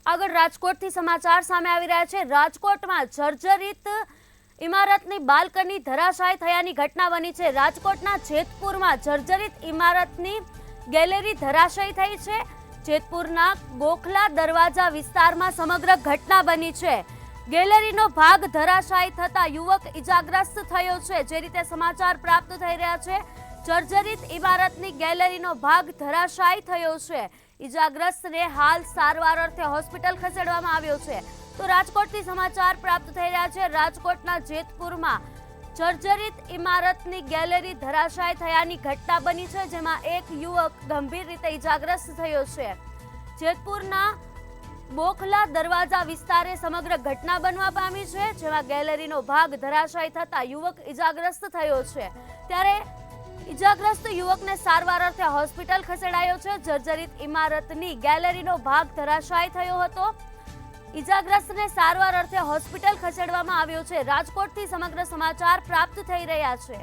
આગળ રાજકોટથી સમાચાર સામે આવી રહ્યા છે। રાજકોટમાં જર્જરિત ઇમારતની બાલ્કની ધરાશાયી થયાની ઘટના બની છે। રાજકોટના જેતપુરમાં જર્જરિત ઇમારતની ગેલેરી ધરાશાયી થઈ છે। જેતપુરના ગોખલા દરવાજા વિસ્તારમાં સમગ્ર ઘટના બની છે। ગેલેરીનો ભાગ ધરાશાયી થતા યુવક ઇજાગ્રસ્ત થયો છે। જે રીતે સમાચાર પ્રાપ્ત થઈ રહ્યા છે, જર્જરિત ઇમારતની ગેલેરીનો ભાગ ધરાશાયી થયો છે। ઇજાગ્રસ્તને હાલ સારવાર અર્થે હોસ્પિટલ ખસેડવામાં આવ્યો છે। તો રાજકોટથી સમાચાર પ્રાપ્ત થઈ રહ્યા છે। રાજકોટના જેતપુરમાં જર્જરિત ઇમારતની ગેલેરી ધરાશાયી થયાની ઘટના બની છે, જેમાં એક યુવક ગંભીર રીતે ઇજાગ્રસ્ત થયો છે। જેતપુરના બોખલા દરવાજા વિસ્તારે સમગ્ર ઘટના બનવા પામી છે, જેમાં ગેલેરીનો ભાગ ધરાશાયી થતા યુવક ઇજાગ્રસ્ત થયો છે। ત્યારે ઇજાગ્રસ્ત યુવકને સારવાર અર્થે હોસ્પિટલ ખસેડાયો છે। જર્જરિત ઇમારતની ગેલેરીનો ભાગ ધરાશાયી થયો હતો। ઇજાગ્રસ્તને સારવાર અર્થે હોસ્પિટલ ખસેડવામાં આવ્યો છે। રાજકોટથી સમગ્ર સમાચાર પ્રાપ્ત થઈ રહ્યા છે।